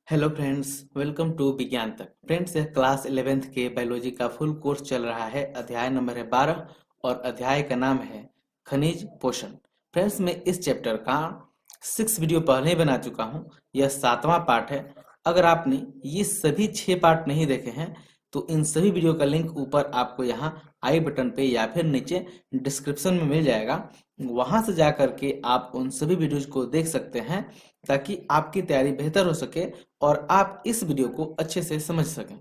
Hello friends, welcome to विज्ञान तक। Friends, यह क्लास 11th के बायोलॉजी का फुल कोर्स चल रहा है। अध्याय नंबर है 12 और अध्याय का नाम है खनिज पोषण। फ्रेंड्स, मैं इस चैप्टर का 6 वीडियो पहले ही बना चुका हूँ। यह 7वां पार्ट है। अगर आपने ये सभी 6 पार्ट नहीं देखे हैं तो इन सभी वीडियो का लिंक ऊपर आपको यहाँ आई बटन पे या फिर नीचे डिस्क्रिप्शन में मिल जाएगा। वहां से जा करके आप उन सभी वीडियोज को देख सकते हैं ताकि आपकी तैयारी बेहतर हो सके और आप इस वीडियो को अच्छे से समझ सकें।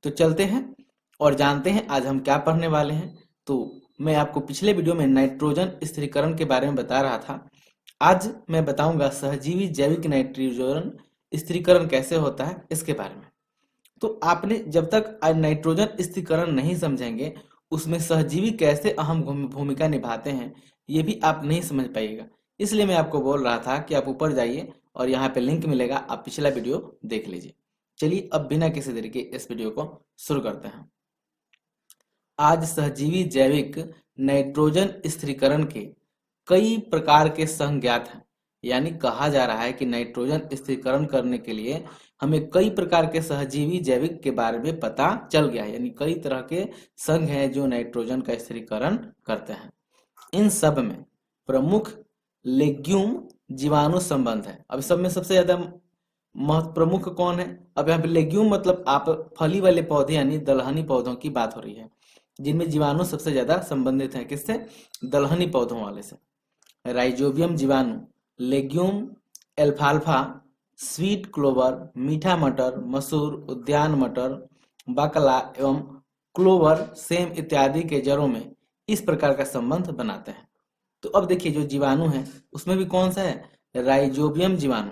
तो चलते हैं और जानते हैं आज हम क्या पढ़ने वाले हैं। तो मैं आपको पिछले वीडियो में नाइट्रोजन स्थिरीकरण के बारे में बता रहा था। आज मैं बताऊंगा सहजीवी जैविक नाइट्रोजन स्थिरीकरण कैसे होता है इसके बारे में। तो आपने जब तक आज नाइट्रोजन स्थिरीकरण नहीं समझेंगे उसमें सहजीवी कैसे अहम भूमिका निभाते हैं ये भी आप नहीं समझ पाइएगा। इसलिए मैं आपको बोल रहा था कि आप ऊपर जाइए और यहाँ पे लिंक मिलेगा, आप पिछला वीडियो देख लीजिए। चलिए अब बिना किसी देरी के इस वीडियो को शुरू करते हैं। आज सहजीवी जैविक नाइट्रोजन स्थिरीकरण के कई प्रकार के संघ ज्ञात हैं। यानी कहा जा रहा है कि नाइट्रोजन स्थिरीकरण करने के लिए हमें कई प्रकार के सहजीवी जैविक के बारे में पता चल गया है। यानी कई तरह के संघ हैं जो नाइट्रोजन का स्थिरीकरण करते हैं। इन सब में प्रमुख लेग्यूम जीवाणु संबंध है। अब सब में सबसे ज्यादा प्रमुख कौन है? अब यहाँ पे लेग्यूम मतलब आप फली वाले पौधे यानी दलहनी पौधों की बात हो रही है, जिनमें जीवाणु सबसे ज्यादा संबंधित है। किससे? दलहनी पौधों वाले से। राइजोबियम जीवाणु, लेग्यूम, एल्फाल्फा, स्वीट क्लोवर, मीठा मटर, मसूर, उद्यान मटर, बकला एवं क्लोवर, सेम इत्यादि के जड़ों में इस प्रकार का संबंध बनाते हैं। तो अब देखिए जो जीवाणु है उसमें भी कौन सा है? राइजोबियम जीवाणु।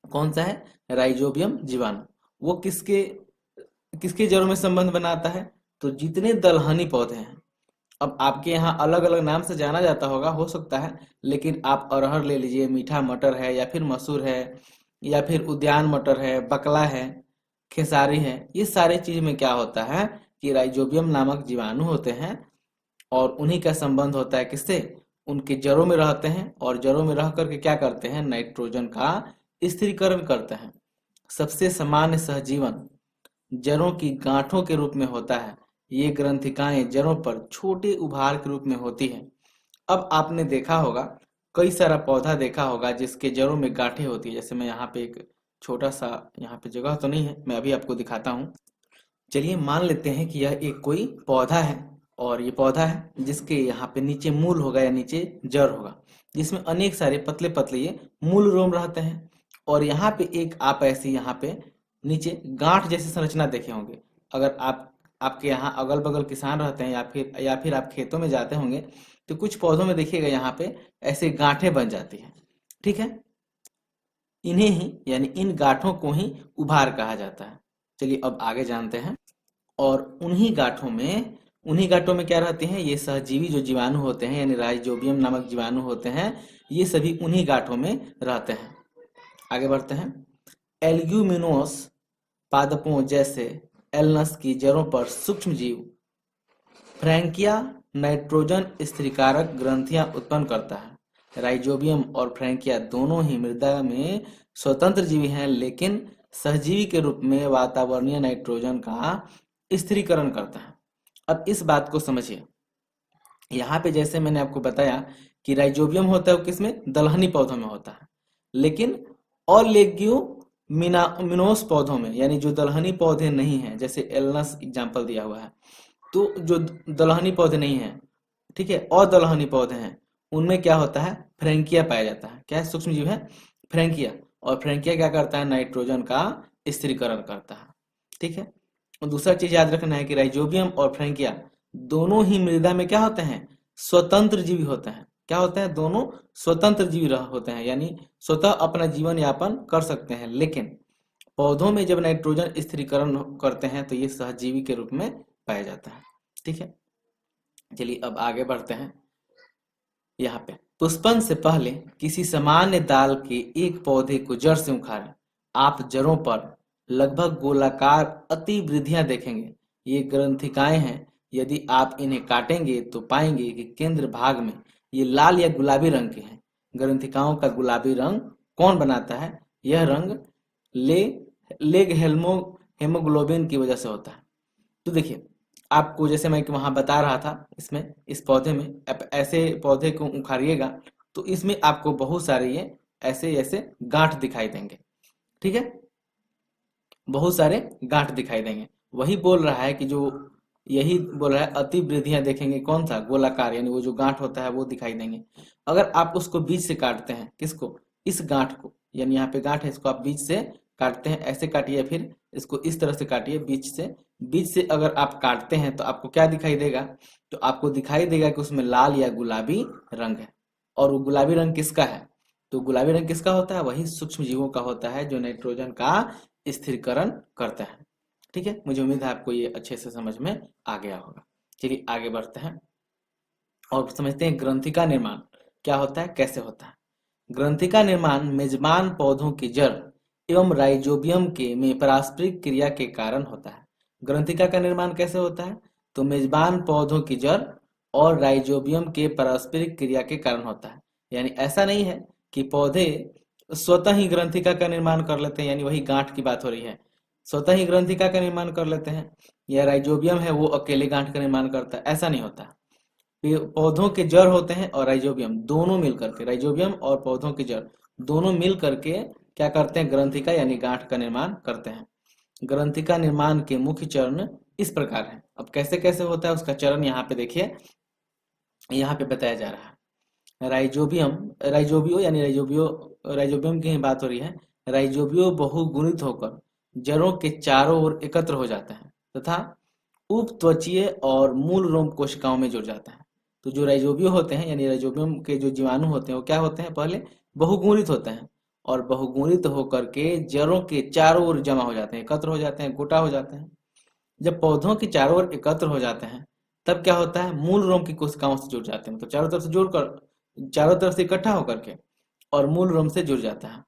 कौन सा है? राइजोबियम जीवाणु। वो किसके किसके जड़ों में संबंध बनाता है? तो जितने दलहनी पौधे हैं, अब आपके यहाँ अलग अलग नाम से जाना जाता होगा, हो सकता है, लेकिन आप अरहर ले लीजिए, मीठा मटर है या फिर मसूर है या फिर उद्यान मटर है, बकला है, खेसारी है, ये सारे चीज में क्या होता है कि राइजोबियम नामक जीवाणु होते हैं और उन्हीं का संबंध होता है किससे? उनके जड़ों में रहते हैं और जड़ों में रह करके क्या करते हैं? नाइट्रोजन का स्थिरीकरण करते हैं। सबसे सामान्य सहजीवन जड़ों की गांठों के रूप में होता है। ये ग्रंथिकाएं जड़ों पर छोटे उभार के रूप में होती हैं। अब आपने देखा होगा, कई सारा पौधा देखा होगा जिसके जड़ों में गांठें होती है। जैसे मैं यहाँ पे एक छोटा सा, यहाँ पे जगह तो नहीं है, मैं अभी आपको दिखाता हूँ। चलिए मान लेते हैं कि यह एक कोई पौधा है और ये पौधा है जिसके यहाँ पे नीचे मूल होगा या नीचे जड़ होगा, जिसमें अनेक सारे पतले पतले ये मूल रोम रहते हैं। और यहाँ पे एक आप ऐसी यहाँ पे नीचे गांठ जैसी संरचना देखे होंगे। अगर आपके यहाँ अगल बगल किसान रहते हैं या फिर आप खेतों में जाते होंगे तो कुछ पौधों में देखिएगा यहाँ पे ऐसे गांठें बन जाती हैं। ठीक है, इन्हें ही यानी इन गांठों को ही उभार कहा जाता है। चलिए अब आगे जानते हैं। और उन्हीं गांठों में क्या रहते हैं? ये सहजीवी जो जीवाणु होते हैं यानी राइजोबियम नामक जीवाणु होते हैं, ये सभी उन्हीं गांठों में रहते हैं। आगे बढ़ते हैं। एल्ग्यूमिनोस पादपों जैसे एल्नस की जड़ों पर सूक्ष्म जीव फ्रैंकिया नाइट्रोजन स्थिरीकारक ग्रंथियां उत्पन्न करता है। राइजोबियम और फ्रैंकिया दोनों ही मृदा में स्वतंत्र जीवी हैं, लेकिन सहजीवी के रूप में वातावरणीय नाइट्रोजन का स्थिरीकरण करता है। अब इस बात को समझिए। यहाँ पे जैसे मैंने आपको बताया कि राइजोबियम होता है वो किसमें? दलहनी पौधों में होता है, लेकिन और मिनोस पौधों में यानी जो दलहनी पौधे नहीं हैं, जैसे एल्नस एग्जाम्पल दिया हुआ है, तो जो दलहनी पौधे नहीं हैं, ठीक है, और दलहनी पौधे हैं, उनमें क्या होता है? फ्रैंकिया पाया जाता है। क्या सूक्ष्म जीव है? फ्रैंकिया। और फ्रैंकिया क्या करता है? नाइट्रोजन का स्थिरीकरण करता है। ठीक है। और दूसरा चीज याद रखना है कि राइजोबियम और फ्रैंकिया दोनों ही मृदा में क्या होते हैं? स्वतंत्र जीवी होते हैं। क्या होते हैं? दोनों स्वतंत्र जीवी होते हैं, यानी स्वतः अपना जीवन यापन कर सकते हैं। लेकिन पौधों में जब नाइट्रोजन स्थिरीकरण करते हैं तो ये सहजीवी के रूप में पाया जाता है। ठीक है, चलिए अब आगे बढ़ते हैं। यहाँ पे पुष्पन से पहले किसी सामान्य दाल के एक पौधे को जड़ से उखाड़ें। आप जड़ों पर लगभग गोलाकार अति वृद्धियां देखेंगे। ये ग्रंथिकाएं हैं। यदि आप इन्हें काटेंगे तो पाएंगे कि केंद्र भाग में ये लाल या गुलाबी रंग के हैं। ग्रंथिकाओं का गुलाबी रंग कौन बनाता है? यह रंग ले लेग हेमोग्लोबिन की वजह से होता है। तो देखिए आपको जैसे मैं वहां बता रहा था, इसमें इस पौधे में आप ऐसे पौधे को उखाड़िएगा तो इसमें आपको बहुत सारे ये ऐसे ऐसे गांठ दिखाई देंगे। ठीक है, बहुत सारे गांठ दिखाई देंगे। वही बोल रहा है कि जो यही बोल रहा है अति वृद्धियां देखेंगे कौन सा गोलाकार, यानी वो जो गांठ होता है वो दिखाई देंगे। अगर आप उसको बीच से काटते हैं, किसको, इस गांठ को, यानी यहाँ पे गांठ है, इसको आप बीच से काटते हैं, ऐसे काटिए, फिर इसको इस तरह से काटिए बीच से अगर आप काटते हैं तो आपको क्या दिखाई देगा, तो आपको दिखाई देगा कि उसमें लाल या गुलाबी रंग है। और वो गुलाबी रंग किसका है, तो गुलाबी रंग किसका होता है, वही सूक्ष्म जीवों का होता है जो नाइट्रोजन का स्थिरीकरण करता है। ठीक है, मुझे उम्मीद है आपको ये अच्छे से समझ में आ गया होगा। चलिए आगे बढ़ते हैं और समझते हैं ग्रंथि का निर्माण क्या होता है, कैसे होता है। ग्रंथि का निर्माण मेजबान पौधों की जड़ एवं राइजोबियम के में पारस्परिक क्रिया के कारण होता है। ग्रंथिका का निर्माण कैसे होता है, तो मेजबान पौधों की जड़ और राइजोबियम के पारस्परिक क्रिया के कारण होता है। यानी ऐसा नहीं है कि पौधे स्वतः ही ग्रंथिका का निर्माण कर लेते हैं, यानी वही गांठ की बात हो रही है, स्वतः ही ग्रंथिका का निर्माण कर लेते हैं, या राइजोबियम है वो अकेले गांठ का निर्माण करता है, ऐसा नहीं होता। पौधों के जड़ होते हैं और राइजोबियम दोनों मिलकर के, राइजोबियम और पौधों की जड़ दोनों मिल करके क्या करते हैं, ग्रंथिका यानी गांठ का निर्माण करते हैं। ग्रंथिका निर्माण के मुख्य चरण इस प्रकार है। अब कैसे कैसे होता है उसका चरण यहाँ पे देखिए, यहाँ पे बताया जा रहा है। राइजोबियो यानी राइजोबियम की ही बात हो रही है। राइजोबियो बहुगुणित होकर जड़ों के चारों ओर एकत्र हो जाता है तथा उपत्वचीय और मूल रोम कोशिकाओं में जुड़ जाता है। तो जो राइजोबियो होते हैं यानी राइजोबियम के जो जीवाणु होते हैं वो क्या होते हैं, पहले बहुगुणित होते हैं और बहुगुणित होकर के जड़ों के चारों ओर जमा हो जाते हैं, एकत्र हो जाते हैं, गोटा हो जाते हैं। जब पौधों के चारों ओर एकत्र हो जाते हैं तब क्या होता है, मूल रोम की कोशिकाओं से जुड़ जाते हैं, तो चारों तरफ से जुड़कर, चारों तरफ से इकट्ठा होकर के और मूल रोम से जुड़ जाता है।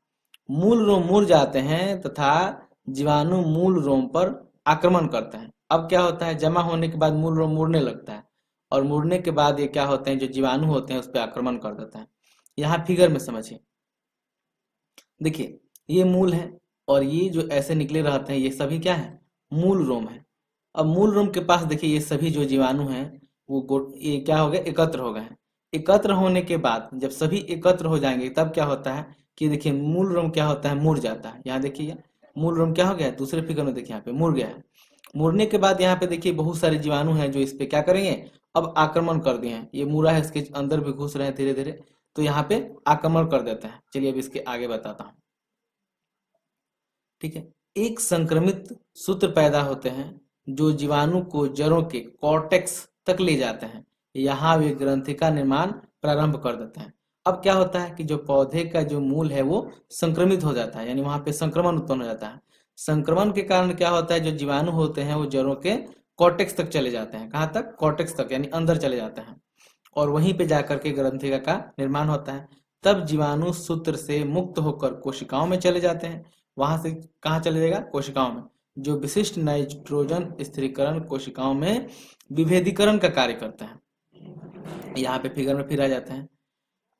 मूल रोम मुड़ जाते हैं तथा जीवाणु मूल रोम पर आक्रमण करते हैं। अब क्या होता है, जमा होने के बाद मूल रोम मुड़ने लगता है और मुड़ने के बाद ये क्या होते हैं, जो जीवाणु होते हैं उस पर आक्रमण कर देता है। यहाँ फिगर में समझिए, देखिए ये मूल है और ये जो ऐसे निकले रहते हैं ये सभी क्या है, मूल रोम है। अब मूल रोम के पास देखिए ये सभी जो जीवाणु हैं वो ये क्या हो गए, एकत्र हो गए हैं। एकत्र होने के बाद जब सभी एकत्र हो जाएंगे तब क्या होता है कि देखिए मूल रोम क्या होता है, मुड़ जाता है। यहाँ देखिए मूल रोम क्या हो गया है, दूसरे फिगर में देखिए यहाँ पे मुड़ गया है। मुड़ने के बाद यहाँ पे देखिए बहुत सारे जीवाणु हैं जो इस पे क्या करेंगे, अब आक्रमण कर दिए हैं। ये मुड़ा है, इसके अंदर भी घुस रहे हैं धीरे धीरे, तो यहाँ पे आक्रमण कर देते हैं। चलिए अब इसके आगे बताता हूँ। ठीक है, एक संक्रमित सूत्र पैदा होते हैं जो जीवाणु को जड़ों के कॉर्टेक्स तक ले जाते हैं। यहाँ वे ग्रंथिका निर्माण प्रारंभ कर देते हैं। अब क्या होता है कि जो पौधे का जो मूल है वो संक्रमित हो जाता है, यानी वहां पे संक्रमण उत्पन्न हो जाता है। संक्रमण के कारण क्या होता है, जो जीवाणु होते हैं वो जड़ों के कॉर्टेक्स तक चले जाते हैं। कहाँ तक, कॉर्टेक्स तक, यानी अंदर चले जाते हैं और वहीं पे जाकर के ग्रंथिका का निर्माण होता है। तब जीवाणु सूत्र से मुक्त होकर कोशिकाओं में चले जाते हैं। वहां से कहाँ चले जाएगा, कोशिकाओं में, जो विशिष्ट नाइट्रोजन स्थिरीकरण कोशिकाओं में विभेदीकरण का कार्य करता है। यहाँ पे फिगर में फिर आ जाते हैं।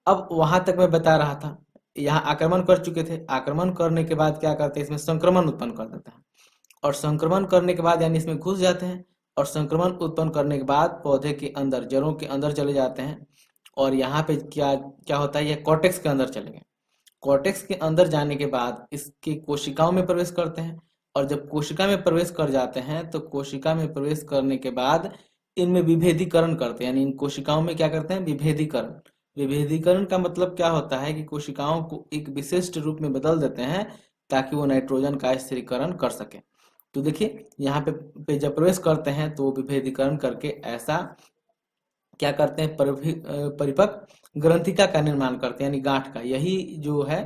अब वहां तक मैं बता रहा था, यहाँ आक्रमण कर चुके थे, आक्रमण करने के बाद क्या करते हैं, इसमें संक्रमण उत्पन्न कर देता है और संक्रमण करने के बाद यानी इसमें घुस जाते हैं और संक्रमण उत्पन्न करने के बाद पौधे के अंदर, जड़ों के अंदर चले जाते हैं और यहाँ पे क्या क्या होता है, ये कॉर्टेक्स के अंदर चले गए। कॉर्टेक्स के अंदर जाने के बाद इसके कोशिकाओं में प्रवेश करते हैं और जब कोशिका में प्रवेश कर जाते हैं तो कोशिका में प्रवेश करने के बाद इनमें विभेदीकरण करते हैं, यानी इन कोशिकाओं में क्या करते हैं, विभेदीकरण। विभेदीकरण का मतलब क्या होता है कि कोशिकाओं को एक विशिष्ट रूप में बदल देते हैं ताकि वो नाइट्रोजन का स्थिरीकरण कर सके। तो देखिए यहाँ पे जब प्रवेश करते हैं तो विभेदीकरण करके ऐसा क्या करते हैं, परिपक्व ग्रंथिका का निर्माण करते हैं, यानी गांठ का। यही जो है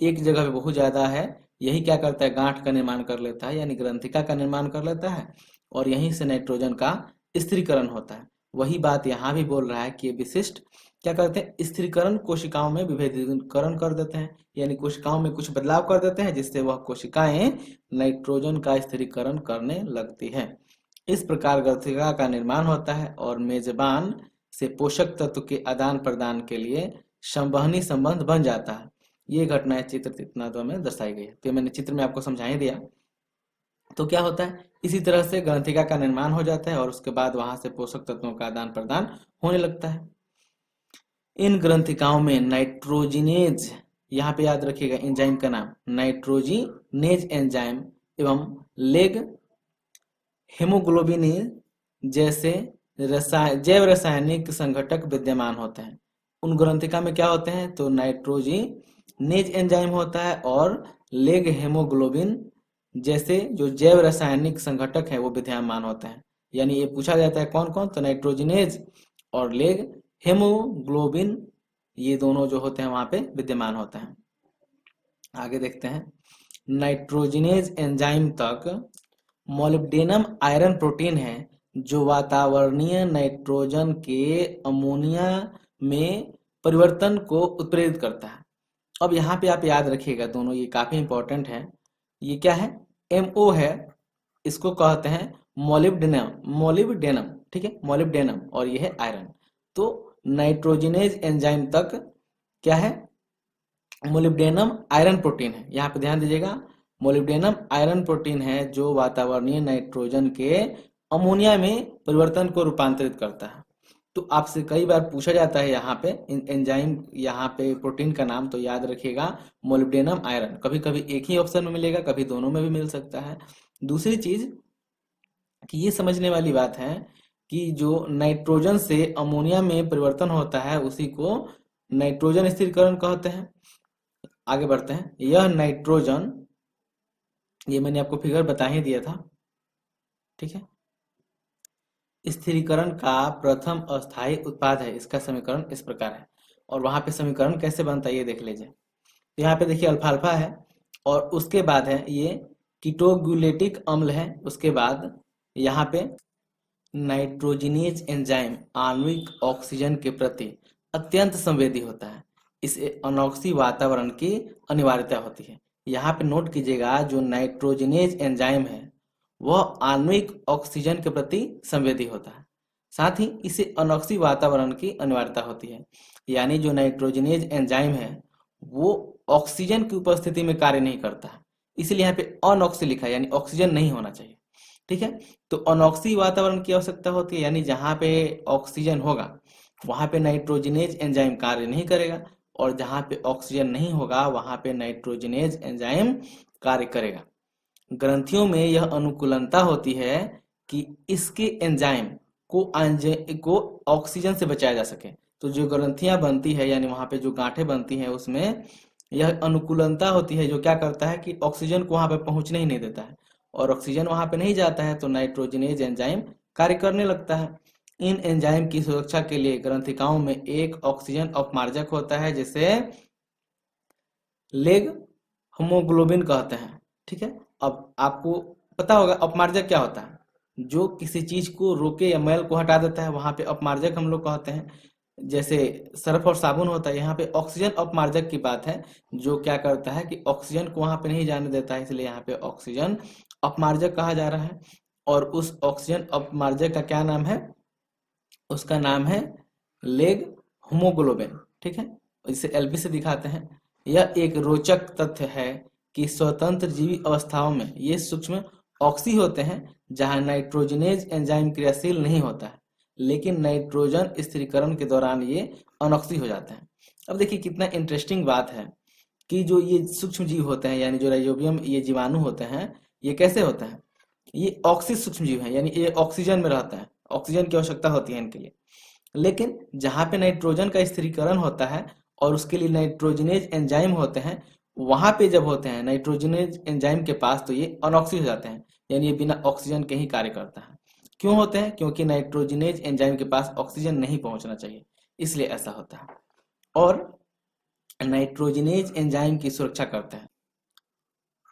एक जगह पे बहुत ज्यादा है, यही क्या करता है, गांठ का निर्माण कर लेता है, यानी ग्रंथिका का निर्माण कर लेता है और यहीं से नाइट्रोजन का स्थिरीकरण होता है। वही बात यहाँ भी बोल रहा है कि विशिष्ट क्या करते हैं, स्थिरीकरण कोशिकाओं में विभेदीकरण कर देते हैं, यानी कोशिकाओं में कुछ बदलाव कर देते हैं जिससे वह कोशिकाएं नाइट्रोजन का स्थिरीकरण करने लगती है। इस प्रकार ग्रंथिका का निर्माण होता है और मेजबान से पोषक तत्व के आदान प्रदान के लिए संवहनी संबंध बन जाता है ये घटनाएं चित्र इतना में दर्शाई गई है। तो मैंने चित्र में आपको समझा ही दिया। तो क्या होता है, इसी तरह से ग्रंथिका का निर्माण हो जाता है और उसके बाद वहां से पोषक तत्वों का आदान प्रदान होने लगता है। इन ग्रंथिकाओं में नाइट्रोजिनेज, यहाँ पे याद रखिएगा एंजाइम का नाम नाइट्रोजिनेज एंजाइम एवं लेग हेमोग्लोबिन जैसे जैव रासायनिक संघटक विद्यमान होते हैं। उन ग्रंथिका में क्या होते हैं, तो नाइट्रोजिनेज एंजाइम होता है और लेग हेमोग्लोबिन जैसे जो जैव रासायनिक संघटक है वो विद्यमान होते हैं। यानी ये पूछा जाता है कौन कौन, तो नाइट्रोजिनेज और लेग हेमोग्लोबिन, ये दोनों जो होते हैं वहां पे विद्यमान होते हैं। आगे देखते हैं, नाइट्रोजिनेज एंजाइम तक मोलिब्डेनम आयरन प्रोटीन है जो वातावरणीय नाइट्रोजन के अमोनिया में परिवर्तन को उत्प्रेरित करता है। अब यहाँ पे आप याद रखिएगा दोनों, ये काफी इंपॉर्टेंट है। ये क्या है, MO है, इसको कहते हैं मोलिब्डेनम, ठीक है, मोलिब्डेनम, और ये है आयरन। तो नाइट्रोजिनेज एंजाइम तक क्या है, मोलिब्डेनम आयरन प्रोटीन है। यहाँ पे ध्यान दीजिएगा, मोलिब्डेनम आयरन प्रोटीन है जो वातावरणीय नाइट्रोजन के अमोनिया में परिवर्तन को रूपांतरित करता है। तो आपसे कई बार पूछा जाता है यहाँ पे एंजाइम, यहाँ पे प्रोटीन का नाम, तो याद रखिएगा मोलिब्डेनम आयरन। कभी कभी एक ही ऑप्शन में मिलेगा, कभी दोनों में भी मिल सकता है। दूसरी चीज कि ये समझने वाली बात है कि जो नाइट्रोजन से अमोनिया में परिवर्तन होता है उसी को नाइट्रोजन स्थिरीकरण कहते हैं। आगे बढ़ते हैं, यह नाइट्रोजन, ये मैंने आपको फिगर बता ही दिया था, ठीक है, स्थिरीकरण का प्रथम अस्थायी उत्पाद है। इसका समीकरण इस प्रकार है, और वहां पे समीकरण कैसे बनता है ये देख लीजिए। तो यहाँ पे देखिए अल्फा अल्फा है और उसके बाद है ये कीटोग्युलेटिक अम्ल है। उसके बाद यहाँ पे नाइट्रोजिनेज एंजाइम आणविक ऑक्सीजन के प्रति अत्यंत संवेदी होता है। इसे अनॉक्सी वातावरण की अनिवार्यता होती है। यहाँ पे नोट कीजिएगा, जो नाइट्रोजिनेज एंजाइम है वह आणविक ऑक्सीजन के प्रति संवेदी होता है, साथ ही इसे अनॉक्सी वातावरण की अनिवार्यता होती है। यानी जो नाइट्रोजिनेज एंजाइम है वो ऑक्सीजन की उपस्थिति में कार्य नहीं करता है, इसलिए यहाँ पे अनऑक्सी लिखा है, यानी ऑक्सीजन नहीं होना चाहिए, ठीक है। तो अनॉक्सी वातावरण की आवश्यकता होती है, यानी जहाँ पे ऑक्सीजन होगा वहां पे नाइट्रोजिनेज एंजाइम कार्य नहीं करेगा, और जहां पे ऑक्सीजन नहीं होगा वहां पे नाइट्रोजिनेज एंजाइम कार्य करेगा। ग्रंथियों में यह अनुकूलता होती है कि इसके एंजाइम को ऑक्सीजन से बचाया जा सके। तो जो ग्रंथियां बनती है, यानी वहां पे जो गांठें बनती हैं उसमें यह अनुकूलता होती है जो क्या करता है कि ऑक्सीजन को वहां पे पहुंचने ही नहीं देता है, और ऑक्सीजन वहां पे नहीं जाता है तो नाइट्रोजिनेज एंजाइम कार्य करने लगता है। इन एंजाइम की सुरक्षा के लिए ग्रंथिकाओं में एक ऑक्सीजन अपमार्जक होता है जिसे लेग हेमोग्लोबिन कहते हैं, ठीक है। अब आपको पता होगा अपमार्जक क्या होता है, जो किसी चीज को रोके या मैल को हटा देता है वहां पे अपमार्जक हम लोग कहते हैं। जैसे सर्फ और साबुन होता है, यहाँ पे ऑक्सीजन अपमार्जक की बात है, जो क्या करता है कि ऑक्सीजन को वहां पे नहीं जाने देता है, इसलिए यहाँ पे ऑक्सीजन अपमार्जक कहा जा रहा है। और उस ऑक्सीजन अपमार्जक का क्या नाम है, उसका नाम है लेग हेमोग्लोबिन, ठीक है। इसे LP से दिखाते हैं। यह एक रोचक तथ्य है कि स्वतंत्र जीवी अवस्थाओं में ये सूक्ष्म ऑक्सी होते हैं जहां नाइट्रोजिनेज एंजाइम क्रियाशील नहीं होता है, लेकिन नाइट्रोजन स्थिरीकरण के दौरान ये अनऑक्सी हो जाते हैं। अब देखिए कितना इंटरेस्टिंग बात है कि जो ये सूक्ष्म जीव होते हैं, यानी जो राइजोबियम ये जीवाणु होते हैं, ये कैसे होते हैं, ये ऑक्सी सूक्ष्म जीव है, यानी ये ऑक्सीजन में रहता है, ऑक्सीजन की आवश्यकता होती है इनके लिए। लेकिन जहां पे नाइट्रोजन का स्थिरीकरण होता है और उसके लिए नाइट्रोजिनेज एंजाइम होते हैं, वहां पे जब होते हैं नाइट्रोजिनेज एंजाइम के पास, तो ये अनऑक्सी हो जाते हैं, यानी ये बिना ऑक्सीजन के ही कार्य करता है। क्यों होते हैं, क्योंकि नाइट्रोजिनेज एंजाइम के पास ऑक्सीजन नहीं पहुंचना चाहिए, इसलिए ऐसा होता है। और नाइट्रोजिनेज एंजाइम की सुरक्षा करते हैं।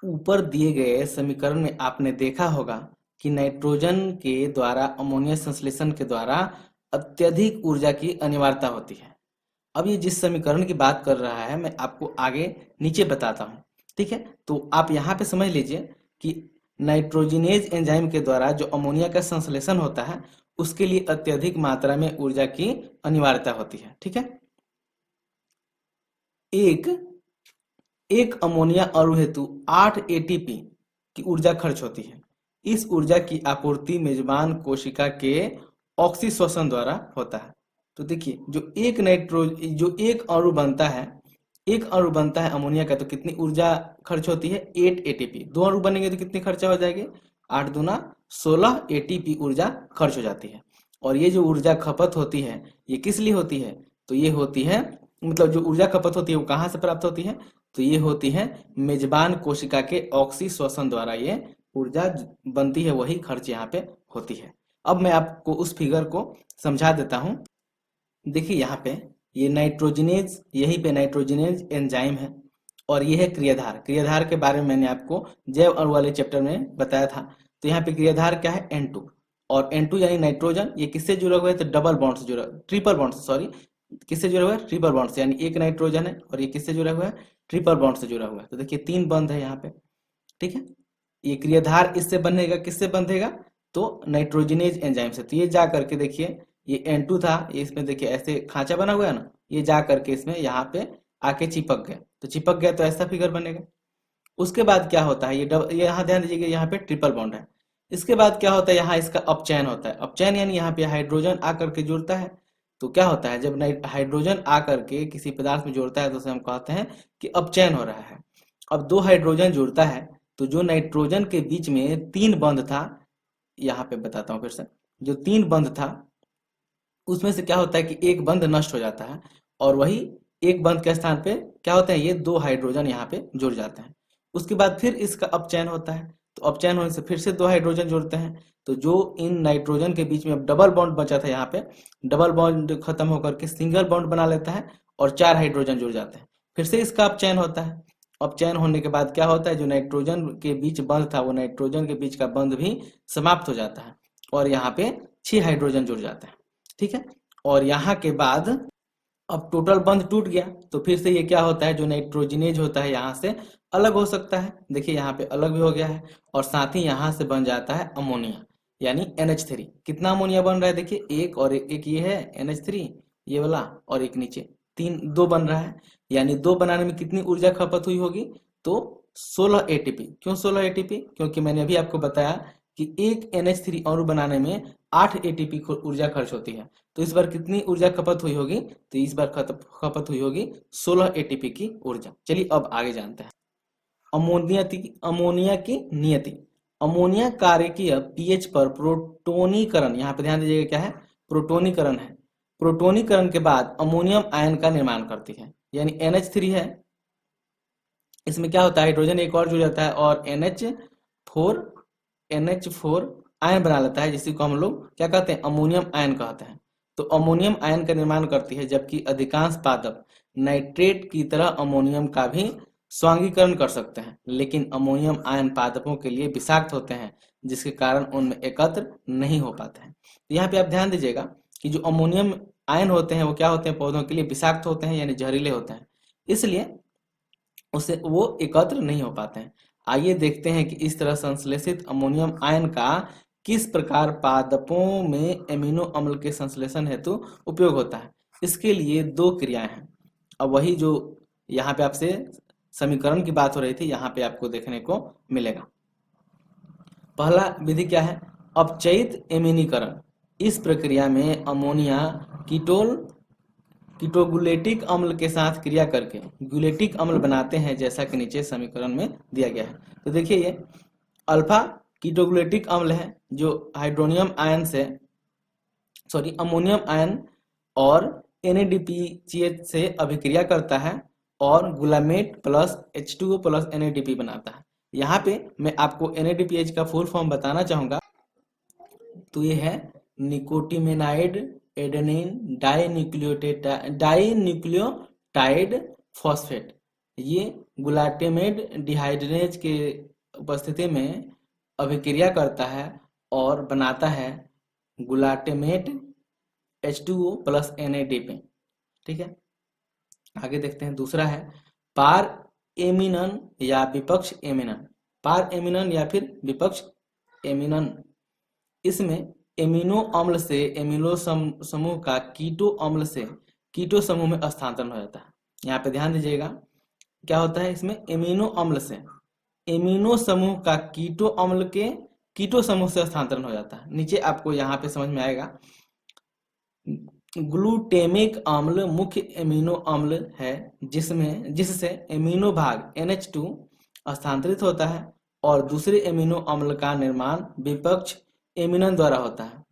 ऊपर दिए गए समीकरण में आपने देखा होगा कि नाइट्रोजन के द्वारा अमोनिया संश्लेषण के द्वारा अत्यधिक ऊर्जा की अनिवार्यता होती है। अब ये जिस समीकरण की बात कर रहा है मैं आपको आगे नीचे बताता हूँ, ठीक है। तो आप यहाँ पे समझ लीजिए कि नाइट्रोजिनेज एंजाइम के द्वारा जो अमोनिया का संश्लेषण होता है उसके लिए अत्यधिक मात्रा में ऊर्जा की अनिवार्यता होती है, ठीक है। एक एक अमोनिया अणु हेतु 8 एटीपी की ऊर्जा खर्च होती है। इस ऊर्जा की आपूर्ति मेजबान कोशिका के ऑक्सीश्वसन द्वारा होता है। तो देखिए जो एक अणु बनता है अमोनिया का, तो कितनी ऊर्जा खर्च होती है? 8 एटीपी। 2 अणु बनेंगे तो कितनी खर्चा हो जाएगी? 8 दूना 16 एटीपी ऊर्जा खर्च हो जाती है। और ये जो ऊर्जा खपत होती है ये किस लिए होती है? तो ये होती है, मतलब जो ऊर्जा खपत होती है वो कहाँ से प्राप्त होती है? तो ये होती है मेजबान कोशिका के ऑक्सीश्वसन द्वारा ये ऊर्जा बनती है, वही खर्च यहाँ पे होती है। अब मैं आपको उस फिगर को समझा देता हूँ। देखिए यहाँ पे ये नाइट्रोजनेज, यहीं पे नाइट्रोजनेज एंजाइम है और ये है क्रियाधार। क्रियाधार के बारे में मैंने आपको जैव अणु वाले चैप्टर में बताया था। तो यहाँ पे क्रियाधार क्या है? N2। और N2 यानी नाइट्रोजन, ये किससे जुड़ा हुआ है? तो डबल बॉन्ड से जुड़ा, ट्रिपल बॉन्ड से, सॉरी, किससे जुड़ा हुआ है? ट्रिपल बॉन्ड से, यानी एक नाइट्रोजन है और ये किससे जुड़ा हुआ है? ट्रिपल बॉन्ड से जुड़ा हुआ है। तो देखिए 3 बंध है यहाँ पे, ठीक है। ये क्रियाधार इससे बंधेगा, किससे बंधेगा? तो नाइट्रोजनेज एंजाइम से। तो ये जा करके देखिए ये N2 था, ये इसमें देखिए ऐसे खांचा बना हुआ है ना, ये जा करके इसमें यहाँ पे आके चिपक गया। तो चिपक गया तो ऐसा फिगर बनेगा। उसके बाद क्या होता है? ये यहाँ ध्यान दीजिएगा, यहाँ पे ट्रिपल बॉन्ड है। इसके बाद क्या होता है? यहाँ इसका अपचयन होता है। अपचयन यानी यहाँ पे हाइड्रोजन आकर के जुड़ता है। तो क्या होता है? जब हाइड्रोजन आकर के किसी पदार्थ में जुड़ता है तो उसे हम कहते हैं कि अपचयन हो रहा है। अब 2 हाइड्रोजन जुड़ता है तो जो नाइट्रोजन के बीच में 3 बंध था, यहाँ पे बताता हूँ फिर से, जो 3 बंध था उसमें से क्या होता है कि एक बंध नष्ट हो जाता है और वही एक बंध के स्थान पे क्या होता है? ये 2 हाइड्रोजन यहाँ पे जुड़ जाते हैं। उसके बाद फिर इसका अपचयन होता है, तो अपचयन होने से फिर से 2 हाइड्रोजन जुड़ते हैं। तो जो इन नाइट्रोजन के बीच में अब डबल बॉन्ड बचा था, यहाँ पे डबल बॉन्ड खत्म होकर के सिंगल बॉन्ड बना लेता है और 4 हाइड्रोजन जुड़ जाते हैं। फिर से इसका अपचयन होता है। अपचयन होने के बाद क्या होता है? जो नाइट्रोजन के बीच बंध था वो नाइट्रोजन के बीच का बंध भी समाप्त हो जाता है और यहाँ पे 6 हाइड्रोजन जुड़ जाते हैं, ठीक है। और यहाँ के बाद अब टोटल बंध टूट गया तो फिर से ये क्या होता है? जो नाइट्रोजनेज होता है यहाँ से अलग हो सकता है। देखिए यहाँ पे अलग भी हो गया है और साथ ही यहाँ से बन जाता है अमोनिया, यानी NH3। कितना अमोनिया बन रहा है? देखिए एक और एक ये है NH3 ये वाला, और एक नीचे 2 बन रहा है। यानी 2 बनाने में कितनी ऊर्जा खपत हुई होगी? तो 16 एटीपी। क्यों 16 एटीपी? क्योंकि मैंने अभी आपको बताया कि एक NH3 अणु बनाने में 8 एटीपी ऊर्जा खर्च होती है। तो इस बार कितनी ऊर्जा खपत हुई होगी? तो इस बार खपत हुई होगी 16 एटीपी की ऊर्जा। चलिए अब आगे जानते हैं अमोनिया की नियति। अमोनिया कार्यकीय पीएच पर प्रोटोनीकरण, यहाँ पे ध्यान दीजिएगा क्या है? प्रोटोनीकरण है। प्रोटोनीकरण के बाद अमोनियम आयन का निर्माण करती है, यानी NH3 है, इसमें क्या होता है? हाइड्रोजन एक और जुड़ जाता है और NH4 आयन बना लेता है, जिसी को हम लोग क्या कहते हैं? अमोनियम आयन कहते हैं। तो अमोनियम आयन का निर्माण करती है, जबकि अधिकांश पादप नाइट्रेट की तरह अमोनियम का भी स्वांगीकरण कर सकते हैं, लेकिन अमोनियम आयन पादपों के लिए विषाक्त होते हैं, जिसके कारण उनमें एकत्र नहीं हो पाते हैं। तो यहाँ पे आप ध्यान दीजिएगा कि जो अमोनियम आयन होते हैं वो क्या होते हैं? पौधों के लिए विषाक्त होते हैं, यानी जहरीले होते हैं, इसलिए उसे वो एकत्र नहीं हो पाते हैं। आइए देखते हैं कि इस तरह संश्लेषित अमोनियम आयन का किस प्रकार पादपों में एमिनो अम्ल के संश्लेषण हेतु उपयोग होता है। इसके लिए 2 क्रियाएं हैं। अब वही जो यहाँ पे आपसे समीकरण की बात हो रही थी, यहाँ पे आपको देखने को मिलेगा। पहला विधि क्या है? अपचयित एमिनीकरण। इस प्रक्रिया में अमोनिया कीटोगुलेटिक अम्ल के साथ क्रिया करके गुलेटिक अम्ल बनाते हैं, जैसा कि नीचे समीकरण में दिया गया है। तो देखिए ये अल्फा कीटोगुलेटिक अम्ल है जो अमोनियम आयन और NADPH से अभिक्रिया करता है और गुलामेट प्लस H2O प्लस NADP बनाता है। यहाँ पे मैं आपको NADPH का फुल फॉर्म बताना चाहूंगा। तो ये है निकोटिमेनाइड एडेनिन डाइन्यूक्लियोटाइड फॉस्फेट। ये ग्लूटामेट डिहाइड्रेज के उपस्थिति में अभिक्रिया करता है और बनाता है ग्लूटामेट H2O प्लस NADP, ठीक है। आगे देखते हैं। दूसरा है पार एमिनन या विपक्ष एमिनन। पार एमिनन या फिर विपक्ष एमिनन, इसमें एमिनो अम्ल से एमिनो समूह का कीटो अम्ल से कीटो समूह में स्थानांतरण हो जाता है। यहाँ पे ध्यान दीजिएगा, क्या होता है इसमें, एमिनो अम्ल से एमिनो समूह का कीटो अम्ल के कीटो समूह से स्थानांतरण हो जाता है। नीचे आपको यहाँ पे समझ में आएगा, ग्लूटेमिक अम्ल मुख्य एमिनो अम्ल है जिससे एमिनो भाग NH2 स्थानांतरित होता है और दूसरे एमिनो अम्ल का निर्माण विपक्ष एमिनन द्वारा होता है।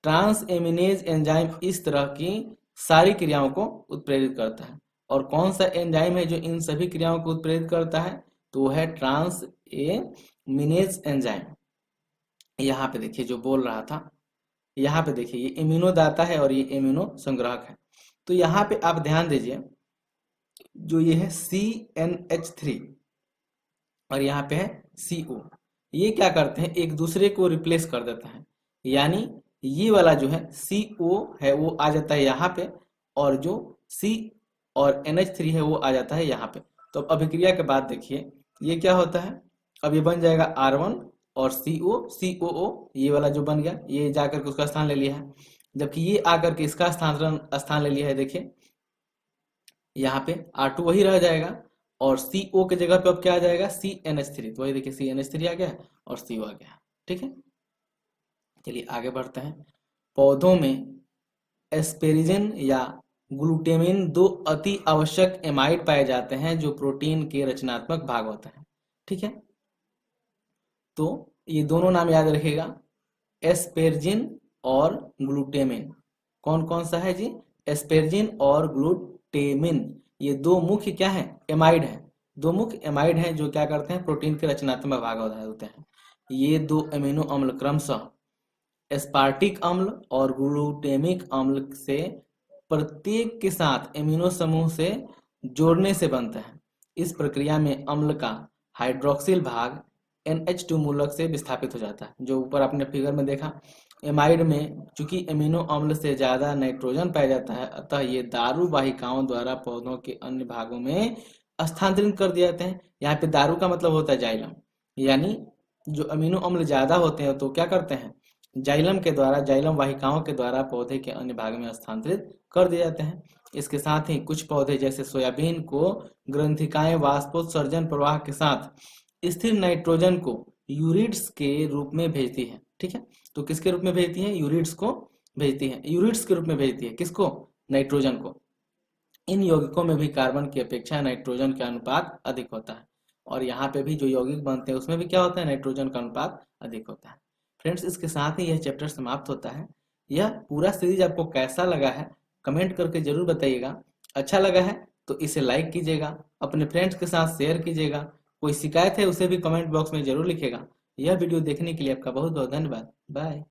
ट्रांस एमिनेज एंजाइम इस तरह की सारी क्रियाओं को उत्प्रेरित करता है। और कौन सा एंजाइम है जो इन सभी क्रियाओं को उत्प्रेरित करता है, तो वो है ट्रांस एमिनेज एंजाइम। यहाँ पे देखिए जो बोल रहा था, यहाँ पे देखिए ये इम्यूनो दाता है और ये इम्यूनो संग्राहक है। तो यहाँ पे आप ध्यान दीजिए, जो ये है CnH3 और यहाँ पे है CO, ये क्या करते हैं, एक दूसरे को रिप्लेस कर देता है। यानी ये वाला जो है CO है वो आ जाता है यहाँ पे, और जो C और NH3 है वो आ जाता है यहाँ पे। तो अब अभिक्रिया के बाद देखिए ये क्या होता है, अब ये बन जाएगा R1 और COO, ये वाला जो बन गया ये जाकर के उसका स्थान ले लिया है, जबकि ये आकर के इसका स्थान ले लिया है। देखिए यहाँ पे R2 वही रह जाएगा और CO के जगह पे अब क्या आ जाएगा, CnH3। तो वही देखिए CnH3 आ गया और CO आ गया। ठीक है, चलिए आगे बढ़ते हैं। पौधों में एस्पेरिजिन या ग्लूटेमिन दो अति आवश्यक एमाइड पाए जाते हैं जो प्रोटीन के रचनात्मक भाग होते हैं। ठीक है, तो ये दोनों नाम याद रखिएगा, एस्पेरजिन और ग्लूटेमिन। कौन कौन सा है जी, एस्पेरजिन और ग्लूटेमिन, ये दो मुख्य क्या है, एमाइड है। दो मुख्य एमाइड हैं जो क्या करते हैं, प्रोटीन के रचनात्मक भाग होते हैं। ये दो अमीनो अम्ल क्रमशः एस्पार्टिक अम्ल और ग्लूटेमिक अम्ल से प्रत्येक के साथ एमिनो समूह से जोड़ने से बनता है। इस प्रक्रिया में अम्ल का हाइड्रोक्सिल भाग NH2 मूलक से विस्थापित हो जाता है। जो ऊपर आपने फिगर में देखा, एमाइड में चूंकि एमिनो अम्ल से ज्यादा नाइट्रोजन पाया जाता है, अतः ये दारू वाहिकाओं द्वारा पौधों के अन्य भागों में स्थानांतरित कर दिए जाते हैं। यहाँ पे दारू का मतलब होता है जाइलम, यानी जो अमीनो अम्ल ज्यादा होते हैं तो क्या करते हैं, जाइलम के द्वारा, जाइलम वाहिकाओं के द्वारा पौधे के अन्य भाग में स्थानांतरित कर दिए जाते हैं। इसके साथ ही कुछ पौधे जैसे सोयाबीन को ग्रंथिकाएं वाष्पोत्सर्जन प्रवाह के साथ स्थिर नाइट्रोजन को यूरिड्स के रूप में भेजती है। ठीक है, तो किसके रूप में भेजती है, यूरिड्स को भेजती है, यूरिड्स के रूप में भेजती है। किसको, नाइट्रोजन को। इन यौगिकों में भी कार्बन की अपेक्षा नाइट्रोजन का अनुपात अधिक होता है, और यहाँ पे भी जो यौगिक बनते हैं उसमें भी क्या होता है, नाइट्रोजन का अनुपात अधिक होता है। फ्रेंड्स, इसके साथ ही यह चैप्टर समाप्त होता है। यह पूरा सीरीज आपको कैसा लगा है कमेंट करके जरूर बताइएगा। अच्छा लगा है तो इसे लाइक कीजिएगा, अपने फ्रेंड्स के साथ शेयर कीजिएगा। कोई शिकायत है उसे भी कमेंट बॉक्स में जरूर लिखिएगा। यह वीडियो देखने के लिए आपका बहुत बहुत धन्यवाद। बाय।